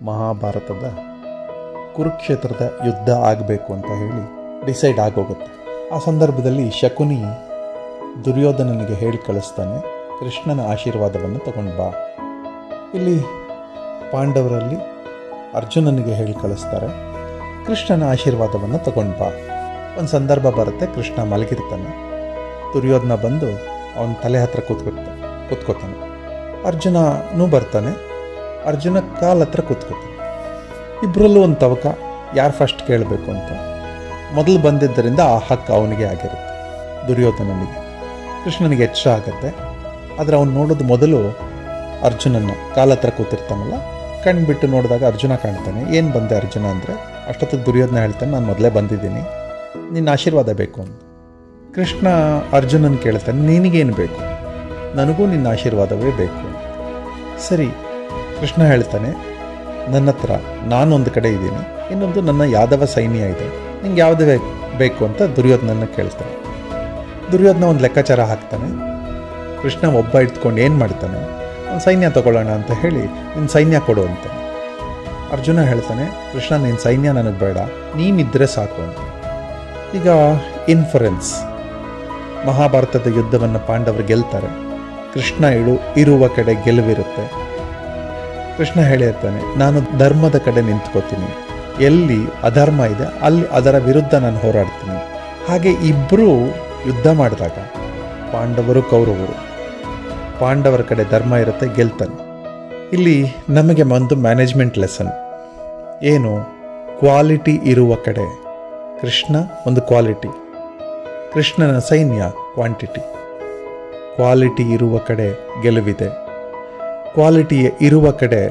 ಮಹಾಭಾರತದ ಕುರುಕ್ಷೇತ್ರದ ಯುದ್ಧ ಆಗಬೇಕು ಅಂತ ಹೇಳಿ ಡಿಸೈಡ್ ಆಗೋಗುತ್ತೆ. ಆ ಸಂದರ್ಭದಲ್ಲಿ ಶಕುನಿ ದುರ್ಯೋಧನನಿಗೆ ಹೇಳಿ ಕಳಿಸ್ತಾನೆ, ಕೃಷ್ಣನ ಆಶೀರ್ವಾದವನ್ನು ತಗೊಂಡು ಬಾ. ಇಲ್ಲಿ ಪಾಂಡವರಲ್ಲಿ ಅರ್ಜುನನಿಗೆ ಹೇಳಿ ಕಳಿಸ್ತಾರೆ, ಕೃಷ್ಣನ ಆಶೀರ್ವಾದವನ್ನು ತಗೊಂಡು ಬಾ. ಒಂದು ಸಂದರ್ಭ ಬರುತ್ತೆ, ಕೃಷ್ಣ ಮಲಗಿರ್ತಾನೆ, ದುರ್ಯೋಧನ ಬಂದು ಅವನ ತಲೆ ಹತ್ರ ಕೂತ್ಕೋತಾನೆ. ಅರ್ಜುನನೂ ಬರ್ತಾನೆ, ಅರ್ಜುನ ಕಾಲ ಹತ್ರ ಕೂತ್ಕೋತಾನೆ. ಇಬ್ಬರಲ್ಲೂ ಒಂದು ತವಕ, ಯಾರು ಫಸ್ಟ್ ಕೇಳಬೇಕು ಅಂತ. ಮೊದಲು ಬಂದಿದ್ದರಿಂದ ಆ ಹಕ್ಕು ಅವನಿಗೆ ಆಗಿರುತ್ತೆ, ದುರ್ಯೋಧನನಿಗೆ. ಕೃಷ್ಣನಿಗೆ ಎಚ್ಚರ ಆಗುತ್ತೆ, ಆದರೆ ಅವನು ನೋಡೋದು ಮೊದಲು ಅರ್ಜುನನ ಕಾಲ ಹತ್ರ ಕೂತಿರ್ತಾನಲ್ಲ, ಕಣ್ಬಿಟ್ಟು ನೋಡಿದಾಗ ಅರ್ಜುನ ಕಾಣ್ತಾನೆ. ಏನು ಬಂದೆ ಅರ್ಜುನ ಅಂದರೆ, ಅಷ್ಟೊತ್ತಿಗೆ ದುರ್ಯೋಧನ ಹೇಳ್ತಾನೆ, ನಾನು ಮೊದಲೇ ಬಂದಿದ್ದೀನಿ, ನಿನ್ನ ಆಶೀರ್ವಾದ ಬೇಕು ಅಂತ. ಕೃಷ್ಣ ಅರ್ಜುನನ ಕೇಳ್ತಾನೆ, ನಿನಗೇನು ಬೇಕು? ನನಗೂ ನಿನ್ನ ಆಶೀರ್ವಾದವೇ ಬೇಕು. ಸರಿ, ಕೃಷ್ಣ ಹೇಳ್ತಾನೆ, ನನ್ನ ಹತ್ರ ನಾನೊಂದು ಕಡೆ ಇದ್ದೀನಿ, ಇನ್ನೊಂದು ನನ್ನ ಯಾದವ ಸೈನ್ಯ ಇದೆ, ನಿಂಗೆ ಯಾವುದೇ ಬೇಕು ಅಂತ ದುರ್ಯೋಧನನ ಕೇಳ್ತಾನೆ. ದುರ್ಯೋಧನ ಒಂದು ಲೆಕ್ಕಾಚಾರ ಹಾಕ್ತಾನೆ. ಕೃಷ್ಣ ಒಬ್ಬ ಇಟ್ಕೊಂಡು ಏನು ಮಾಡ್ತಾನೆ, ಒಂದು ಸೈನ್ಯ ತಗೊಳ್ಳೋಣ ಅಂತ ಹೇಳಿ ನಿನ್ನ ಸೈನ್ಯ ಕೊಡು ಅಂತ. ಅರ್ಜುನ ಹೇಳ್ತಾನೆ, ಕೃಷ್ಣ ನಿನ್ನ ಸೈನ್ಯ ನನಗೆ ಬೇಡ, ನೀನಿದ್ರೆ ಸಾಕು ಅಂತ. ಈಗ ಇನ್ಫರೆನ್ಸ್, ಮಹಾಭಾರತದ ಯುದ್ಧವನ್ನು ಪಾಂಡವರು ಗೆಲ್ತಾರೆ. ಕೃಷ್ಣ ಇರುವ ಕಡೆ ಗೆಲುವಿರುತ್ತೆ. ಕೃಷ್ಣ ಹೇಳಿರ್ತಾನೆ, ನಾನು ಧರ್ಮದ ಕಡೆ ನಿಂತ್ಕೋತೀನಿ, ಎಲ್ಲಿ ಅಧರ್ಮ ಇದೆ ಅಲ್ಲಿ ಅದರ ವಿರುದ್ಧ ನಾನು ಹೋರಾಡ್ತೀನಿ. ಹಾಗೆ ಇಬ್ಬರೂ ಯುದ್ಧ ಮಾಡಿದಾಗ ಪಾಂಡವರು ಕೌರವರು, ಪಾಂಡವರ ಕಡೆ ಧರ್ಮ ಇರುತ್ತೆ, ಗೆಲ್ತಾನೆ. ಇಲ್ಲಿ ನಮಗೆ ಒಂದು ಮ್ಯಾನೇಜ್ಮೆಂಟ್ ಲೆಸನ್ ಏನು, ಕ್ವಾಲಿಟಿ ಇರುವ ಕಡೆ ಕೃಷ್ಣ ಒಂದು ಕ್ವಾಲಿಟಿ, ಕೃಷ್ಣನ ಸೈನ್ಯ ಕ್ವಾಂಟಿಟಿ. ಕ್ವಾಲಿಟಿ ಇರುವ ಕಡೆ ಗೆಲುವಿದೆ, ಕ್ವಾಲಿಟಿ ಇರುವ ಕಡೆ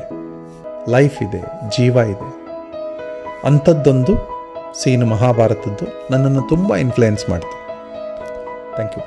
ಲೈಫ್ ಇದೆ, ಜೀವ ಇದೆ. ಅಂಥದ್ದೊಂದು ಸೀನು ಮಹಾಭಾರತದ್ದು ನನ್ನನ್ನು ತುಂಬ ಇನ್ಫ್ಲುಯೆನ್ಸ್ ಮಾಡ್ತು. Thank you.